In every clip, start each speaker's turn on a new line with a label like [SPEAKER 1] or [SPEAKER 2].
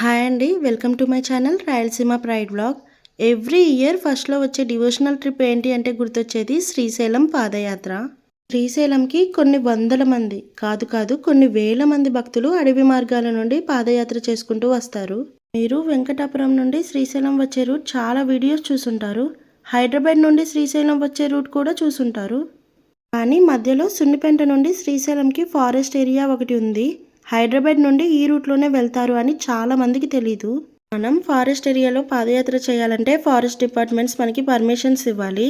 [SPEAKER 1] Hi అండి, welcome to my channel Rayalaseema pride vlog. Every year ఫస్ట్లో వచ్చే డివోషనల్ ట్రిప్ ఏంటి అంటే గుర్తొచ్చేది శ్రీశైలం పాదయాత్ర. శ్రీశైలంకి కొన్ని వందల మంది కాదు కొన్ని వేల మంది భక్తులు అడవి మార్గాల నుండి పాదయాత్ర చేసుకుంటూ వస్తారు. మీరు వెంకటాపురం నుండి శ్రీశైలం వచ్చే రూట్ చాలా వీడియోస్ చూసుంటారు. హైదరాబాద్ నుండి శ్రీశైలం వచ్చే రూట్ కూడా చూసుంటారు. కానీ మధ్యలో సున్నిపెంట నుండి శ్రీశైలంకి ఫారెస్ట్ ఏరియా ఒకటి ఉంది. హైదరాబాద్ నుండి ఈ రూట్లోనే వెళ్తారు అని చాలా మందికి తెలీదు. మనం ఫారెస్ట్ ఏరియాలో పాదయాత్ర చేయాలంటే ఫారెస్ట్ డిపార్ట్మెంట్స్ మనకి పర్మిషన్స్ ఇవ్వాలి.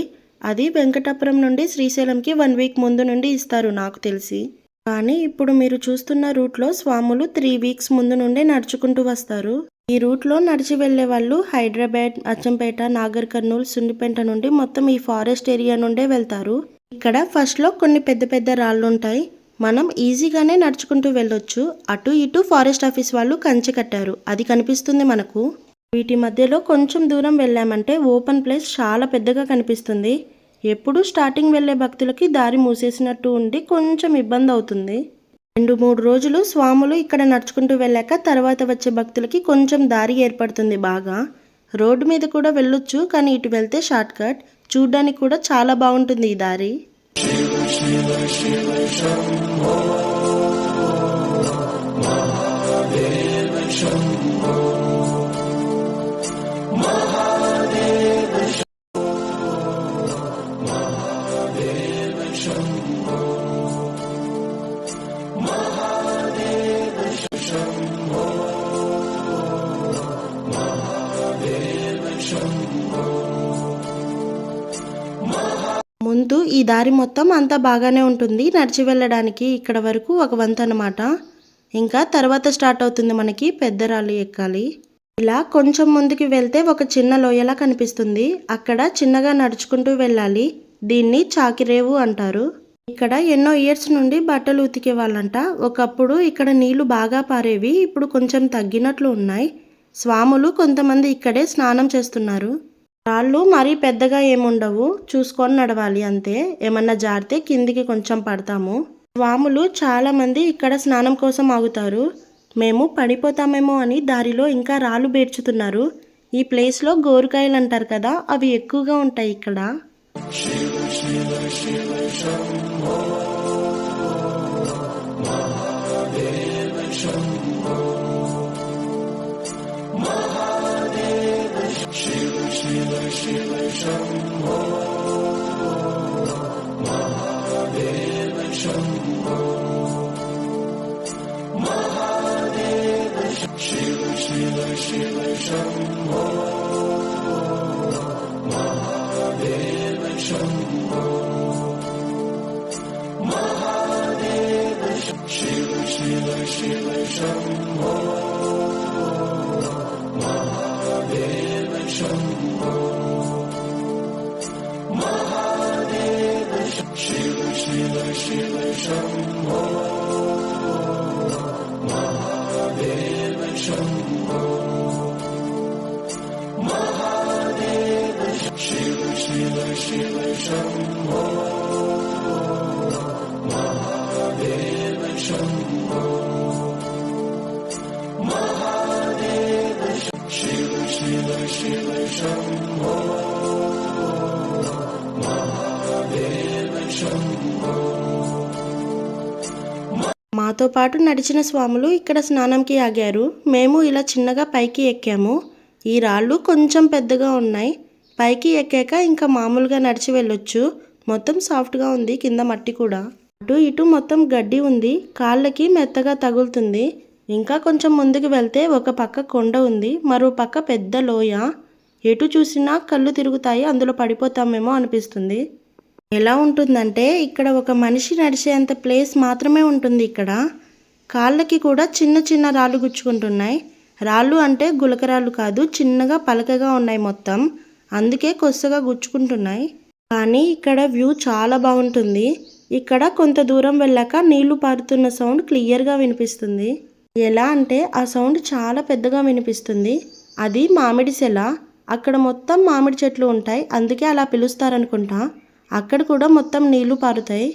[SPEAKER 1] అది వెంకటాపురం నుండి శ్రీశైలంకి 1 వీక్ ముందు నుండి ఇస్తారు నాకు తెలిసి. కానీ ఇప్పుడు మీరు చూస్తున్న రూట్లో స్వాములు 3 వీక్స్ ముందు నుండే నడుచుకుంటూ వస్తారు. ఈ రూట్లో నడిచి వెళ్లే వాళ్ళు హైదరాబాద్, అచ్చంపేట, నాగర్ కర్నూల్, సున్నిపెంట నుండి మొత్తం ఈ ఫారెస్ట్ ఏరియా నుండే వెళ్తారు. ఇక్కడ ఫస్ట్లో కొన్ని పెద్ద పెద్ద రాళ్ళు ఉంటాయి. మనం ఈజీగానే నడుచుకుంటూ వెళ్ళొచ్చు. అటు ఇటు ఫారెస్ట్ ఆఫీస్ వాళ్ళు కంచె కట్టారు, అది కనిపిస్తుంది మనకు. వీటి మధ్యలో కొంచెం దూరం వెళ్ళామంటే ఓపెన్ ప్లేస్ చాలా పెద్దగా కనిపిస్తుంది. ఎప్పుడు స్టార్టింగ్ వెళ్ళే భక్తులకి దారి మూసేసినట్టు ఉండి కొంచెం ఇబ్బంది అవుతుంది. 2-3 రోజులు స్వాములు ఇక్కడ నడుచుకుంటూ వెళ్ళాక తర్వాత వచ్చే భక్తులకి కొంచెం దారి ఏర్పడుతుంది బాగా. రోడ్డు మీద కూడా వెళ్ళొచ్చు, కానీ ఇటు వెళ్తే షార్ట్ కట్. చూడ్డానికి కూడా చాలా బాగుంటుంది ఈ దారి. ముందు ఈ దారి మొత్తం అంతా బాగానే ఉంటుంది నడిచి వెళ్ళడానికి. ఇక్కడ వరకు ఒక వంతెన అన్నమాట. ఇంకా తర్వాత స్టార్ట్ అవుతుంది మనకి పెద్ద రాళ్ళు ఎక్కాలి. ఇలా కొంచెం ముందుకు వెళ్తే ఒక చిన్న లోయలా కనిపిస్తుంది. అక్కడ చిన్నగా నడుచుకుంటూ వెళ్ళాలి. దీన్ని చాకిరేవు అంటారు. ఇక్కడ ఎన్నో ఇయర్స్ నుండి బట్టలు ఉతికే వాళ్ళంట. ఒకప్పుడు ఇక్కడ నీళ్లు బాగా పారేవి, ఇప్పుడు కొంచెం తగ్గినట్లు ఉన్నాయి. స్వాములు కొంతమంది ఇక్కడే స్నానం చేస్తున్నారు. రాళ్ళు మరీ పెద్దగా ఏముండవు, చూసుకొని నడవాలి అంతే. ఏమన్నా జారితే కిందికి కొంచెం పడతాము. స్వాములు చాలా మంది ఇక్కడ స్నానం కోసం ఆగుతారు. మేము పడిపోతామేమో అని దారిలో ఇంకా రాళ్ళు బేర్చుతున్నారు. ఈ ప్లేస్లో గోరుకాయలు అంటారు కదా, అవి ఎక్కువగా ఉంటాయి ఇక్కడ. మాతో పాటు నడిచిన స్వాములు ఇక్కడ స్నానంకి ఆగారు. మేము ఇలా చిన్నగా పైకి ఎక్కాము. ఈ రాళ్ళు కొంచెం పెద్దగా ఉన్నాయి. పైకి ఎక్కాక ఇంకా మామూలుగా నడిచి వెళ్ళొచ్చు. మొత్తం సాఫ్ట్గా ఉంది, కింద మట్టి కూడా. అటు ఇటు మొత్తం గడ్డి ఉంది, కాళ్ళకి మెత్తగా తగులుతుంది. ఇంకా కొంచెం ముందుకు వెళ్తే ఒక పక్క కొండ ఉంది, మరో పక్క పెద్ద లోయ. ఎటు చూసినా కళ్ళు తిరుగుతాయి, అందులో పడిపోతామేమో అనిపిస్తుంది. ఎలా ఉంటుందంటే ఇక్కడ ఒక మనిషి నడిచేంత ప్లేస్ మాత్రమే ఉంటుంది. ఇక్కడ కాళ్ళకి కూడా చిన్న చిన్న రాళ్ళు గుచ్చుకుంటున్నాయి. రాళ్ళు అంటే గులకరాళ్ళు కాదు, చిన్నగా పలకగా ఉన్నాయి మొత్తం, అందుకే కొత్తగా గుచ్చుకుంటున్నాయి. కానీ ఇక్కడ వ్యూ చాలా బాగుంటుంది. ఇక్కడ కొంత దూరం వెళ్ళాక నీళ్లు పారుతున్న సౌండ్ క్లియర్గా వినిపిస్తుంది. ఎలా అంటే ఆ సౌండ్ చాలా పెద్దగా వినిపిస్తుంది. అది మామిడి సెల. అక్కడ మొత్తం మామిడి చెట్లు ఉంటాయి, అందుకే అలా పిలుస్తారనుకుంటా. అక్కడ కూడా మొత్తం నీళ్లు పారుతాయి.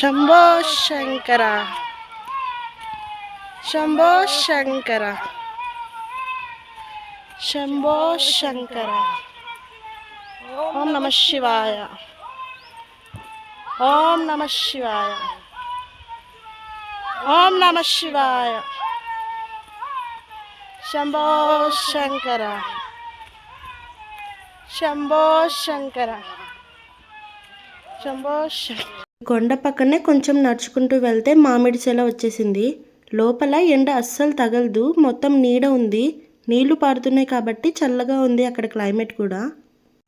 [SPEAKER 1] శంభో శంకర శంభో శంకర శంభో శంకర. ఓం నమ శివాయ, ఓం నమ శివాయ, ఓం నమ శివాయ. శంభో శంకర శంభో శంకర శంభో శంకర. కొండ పక్కనే కొంచెం నడుచుకుంటూ వెళ్తే మామిడి చెల వచ్చేసింది. లోపల ఎండ అస్సలు తగలదు, మొత్తం నీడ ఉంది. నీళ్లు పారుతున్నాయి కాబట్టి చల్లగా ఉంది అక్కడ క్లైమేట్ కూడా.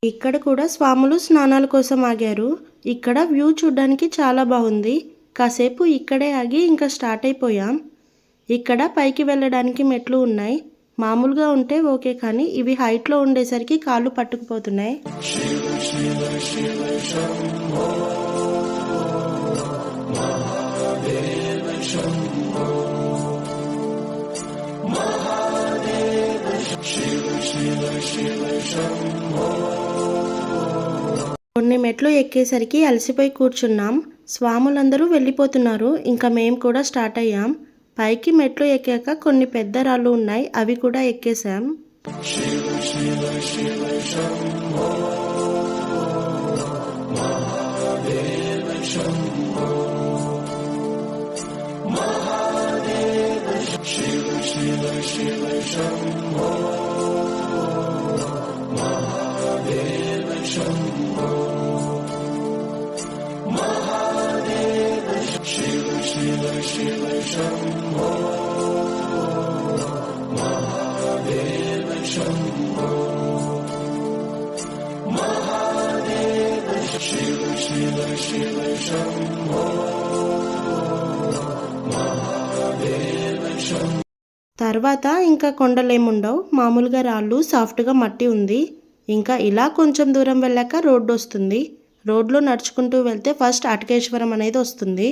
[SPEAKER 1] ఇక్కడ కూడా స్వాములు స్నానాల కోసం ఆగారు. ఇక్కడ వ్యూ చూడడానికి చాలా బాగుంది. కాసేపు ఇక్కడే ఆగి ఇంకా స్టార్ట్ అయిపోయాం. ఇక్కడ పైకి వెళ్ళడానికి మెట్లు ఉన్నాయి. మామూలుగా ఉంటే ఓకే, కానీ ఇవి హైట్లో ఉండేసరికి కాళ్ళు పట్టుకుపోతున్నాయి. కొన్ని మెట్లు ఎక్కేసరికి అలసిపోయి కూర్చున్నాం. స్వాములందరూ వెళ్ళిపోతున్నారు. ఇంకా మేము కూడా స్టార్ట్ అయ్యాం. పైకి మెట్లు ఎక్కాక కొన్ని పెద్ద రాళ్ళు ఉన్నాయి, అవి కూడా ఎక్కేసాం. తర్వాత ఇంకా కొండలేముండవు, మామూలుగా రాళ్ళు, సాఫ్ట్గా మట్టి ఉంది. ఇంకా ఇలా కొంచెం దూరం వెళ్ళాక రోడ్డు వస్తుంది. రోడ్లో నడుచుకుంటూ వెళ్తే ఫస్ట్ అటకేశ్వరం అనేది వస్తుంది.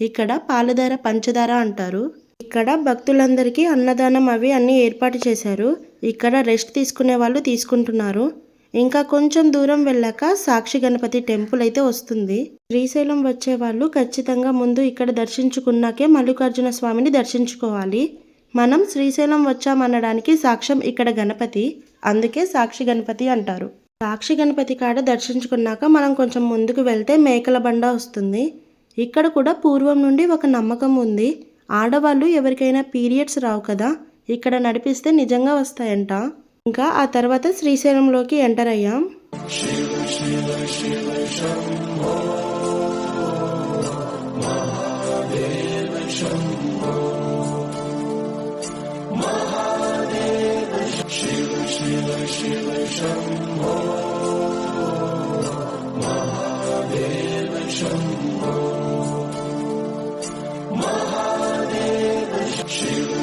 [SPEAKER 1] ఇక్కడ పాలధార పంచదార అంటారు. ఇక్కడ భక్తులందరికీ అన్నదానం అవి అన్నీ ఏర్పాటు చేశారు. ఇక్కడ రెస్ట్ తీసుకునే వాళ్ళు తీసుకుంటున్నారు. ఇంకా కొంచెం దూరం వెళ్ళాక సాక్షి గణపతి టెంపుల్ అయితే వస్తుంది. శ్రీశైలం వచ్చే వాళ్ళు ఖచ్చితంగా ముందు ఇక్కడ దర్శించుకున్నాకే మల్లికార్జున స్వామిని దర్శించుకోవాలి. మనం శ్రీశైలం వచ్చామనడానికి సాక్ష్యం ఇక్కడ గణపతి, అందుకే సాక్షి గణపతి అంటారు. సాక్షి గణపతి కాడ దర్శించుకున్నాక మనం కొంచెం ముందుకు వెళ్తే మేకల బండ వస్తుంది. ఇక్కడ కూడా పూర్వం నుండి ఒక నమ్మకం ఉంది. ఆడవాళ్ళు ఎవరికైనా పీరియడ్స్ రావు కదా, ఇక్కడ నడిపిస్తే నిజంగా వస్తాయంట. ఇంకా ఆ తర్వాత శ్రీశైలంలోకి ఎంటర్ అయ్యాం. Shiva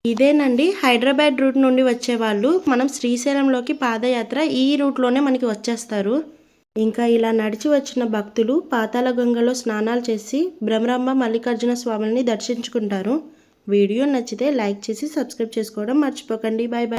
[SPEAKER 1] ఇదేనండి హైదరాబాద్ రూట్ నుండి వచ్చేవాళ్ళు మనం శ్రీశైలంలోకి పాదయాత్ర ఈ రూట్లోనే మనకి వచ్చేస్తారు. ఇంకా ఇలా నడిచి వచ్చిన భక్తులు పాతాళ గంగలో స్నానాలు చేసి భ్రమరాంబ మల్లికార్జున స్వాములని దర్శించుకుంటారు. వీడియో నచ్చితే లైక్ చేసి సబ్స్క్రైబ్ చేసుకోవడం మర్చిపోకండి. Bye bye.